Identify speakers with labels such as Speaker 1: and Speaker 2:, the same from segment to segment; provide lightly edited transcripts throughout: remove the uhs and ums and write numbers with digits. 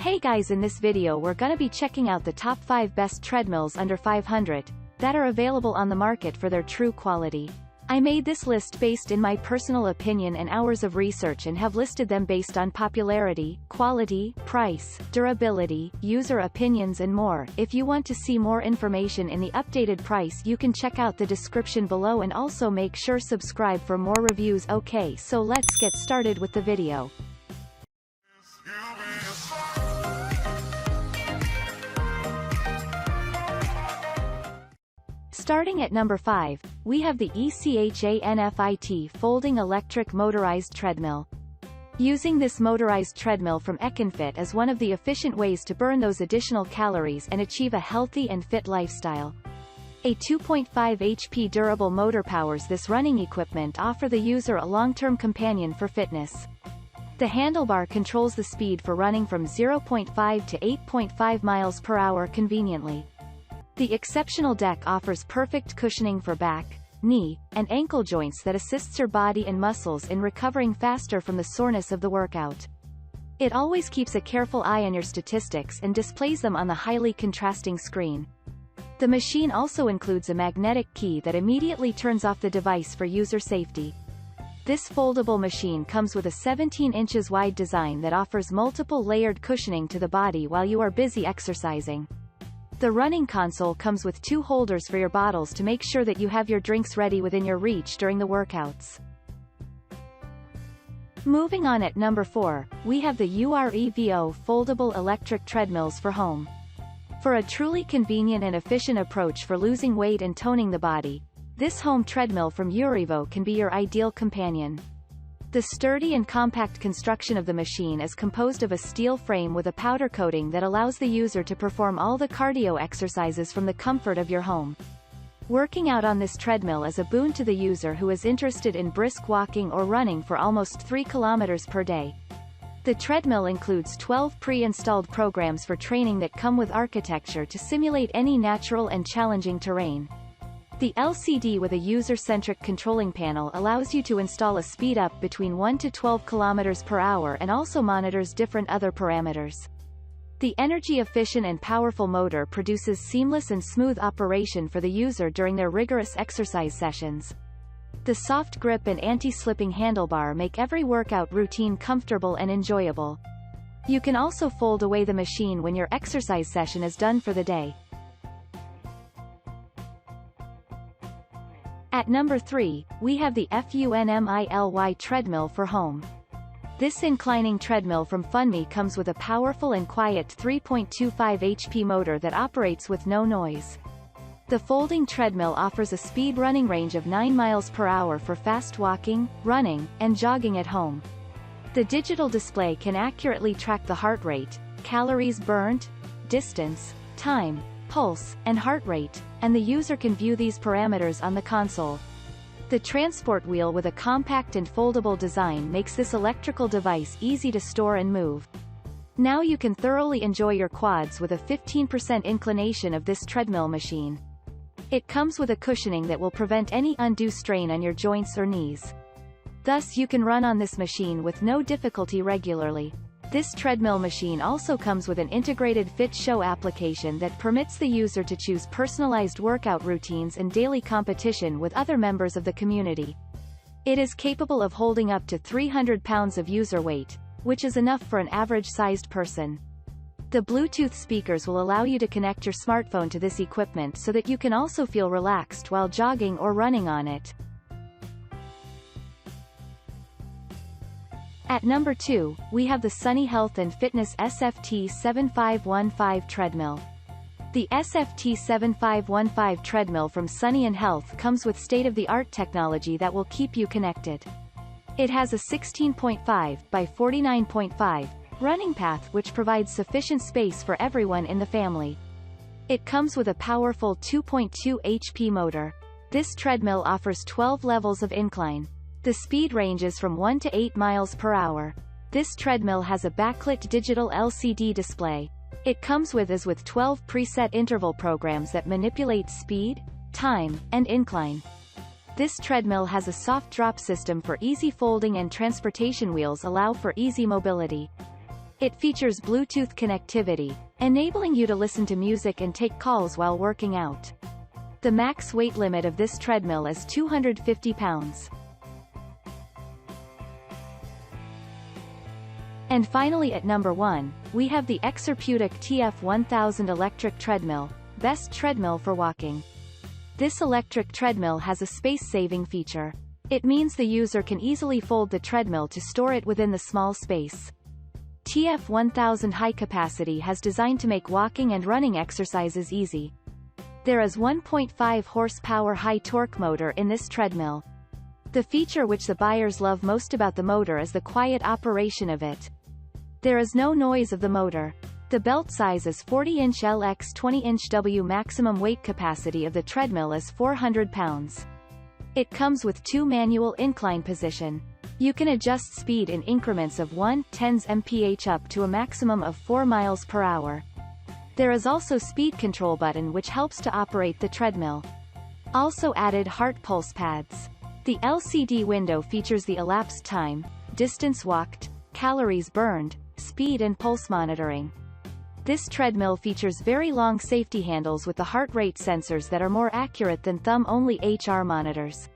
Speaker 1: Hey guys, in this video we're gonna be checking out the top 5 best treadmills under 500 that are available on the market for their true quality. I made this list based in my personal opinion and hours of research and have listed them based on popularity, quality, price, durability, user opinions and more. If you want to see more information in the updated price, you can check out the description below and also make sure subscribe for more reviews. Okay, so let's get started with the video. Starting at number 5, we have the ECHANFIT Folding Electric Motorized Treadmill. Using this motorized treadmill from EKINFit is one of the efficient ways to burn those additional calories and achieve a healthy and fit lifestyle. A 2.5 HP durable motor powers this running equipment, offer the user a long-term companion for fitness. The handlebar controls the speed for running from 0.5 to 8.5 miles per hour conveniently. The exceptional deck offers perfect cushioning for back, knee, and ankle joints that assists your body and muscles in recovering faster from the soreness of the workout. It always keeps a careful eye on your statistics and displays them on the highly contrasting screen. The machine also includes a magnetic key that immediately turns off the device for user safety. This foldable machine comes with a 17 inches wide design that offers multiple layered cushioning to the body while you are busy exercising. The running console comes with 2 holders for your bottles to make sure that you have your drinks ready within your reach during the workouts. Moving on, at number 4, we have the Urevo Foldable Electric Treadmills for Home. For a truly convenient and efficient approach for losing weight and toning the body, this home treadmill from Urevo can be your ideal companion. The sturdy and compact construction of the machine is composed of a steel frame with a powder coating that allows the user to perform all the cardio exercises from the comfort of your home. Working out on this treadmill is a boon to the user who is interested in brisk walking or running for almost 3 kilometers per day. The treadmill includes 12 pre-installed programs for training that come with architecture to simulate any natural and challenging terrain. The LCD with a user-centric controlling panel allows you to install a speed up between 1 to 12 km per hour and also monitors different other parameters. The energy-efficient and powerful motor produces seamless and smooth operation for the user during their rigorous exercise sessions. The soft grip and anti-slipping handlebar make every workout routine comfortable and enjoyable. You can also fold away the machine when your exercise session is done for the day. At number 3, we have the FUNMILY Treadmill for Home. This inclining treadmill from Funmi comes with a powerful and quiet 3.25 HP motor that operates with no noise. The folding treadmill offers a speed running range of 9 miles per hour for fast walking, running, and jogging at home. The digital display can accurately track the heart rate, calories burned, distance, time, pulse, and heart rate, and the user can view these parameters on the console. The transport wheel with a compact and foldable design makes this electrical device easy to store and move. Now you can thoroughly enjoy your quads with a 15% inclination of this treadmill machine. It comes with a cushioning that will prevent any undue strain on your joints or knees. Thus you can run on this machine with no difficulty regularly. This treadmill machine also comes with an integrated Fit Show application that permits the user to choose personalized workout routines and daily competition with other members of the community. It is capable of holding up to 300 pounds of user weight, which is enough for an average-sized person. The Bluetooth speakers will allow you to connect your smartphone to this equipment so that you can also feel relaxed while jogging or running on it. At number 2, we have the Sunny Health and Fitness SFT7515 Treadmill. The SFT7515 treadmill from Sunny and Health comes with state-of-the-art technology that will keep you connected. It has a 16.5 by 49.5 running path which provides sufficient space for everyone in the family. It comes with a powerful 2.2 HP motor. This treadmill offers 12 levels of incline. The speed ranges from 1 to 8 miles per hour. This treadmill has a backlit digital LCD display. It comes with 12 preset interval programs that manipulate speed, time, and incline. This treadmill has a soft drop system for easy folding and transportation wheels allow for easy mobility. It features Bluetooth connectivity, enabling you to listen to music and take calls while working out. The max weight limit of this treadmill is 250 pounds. And finally at number 1, we have the Exerpeutic TF1000 electric treadmill, best treadmill for walking. This electric treadmill has a space-saving feature. It means the user can easily fold the treadmill to store it within the small space. TF1000 high capacity has designed to make walking and running exercises easy. There is 1.5 horsepower high torque motor in this treadmill. The feature which the buyers love most about the motor is the quiet operation of it. There is no noise of the motor. The belt size is 40-inch L x 20-inch W. Maximum weight capacity of the treadmill is 400 pounds. It comes with 2 manual incline position. You can adjust speed in increments of 1/10 mph up to a maximum of 4 miles per hour. There is also speed control button which helps to operate the treadmill. Also added heart pulse pads. The LCD window features the elapsed time, distance walked, calories burned, speed and pulse monitoring. This treadmill features very long safety handles with the heart rate sensors that are more accurate than thumb-only HR monitors.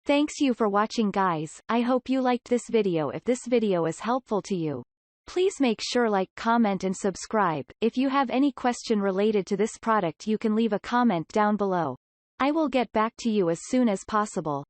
Speaker 1: Thanks you for watching guys. I hope you liked this video. If this video is helpful to you, please make sure like, comment and subscribe. If you have any question related to this product you can leave a comment down below. I will get back to you as soon as possible.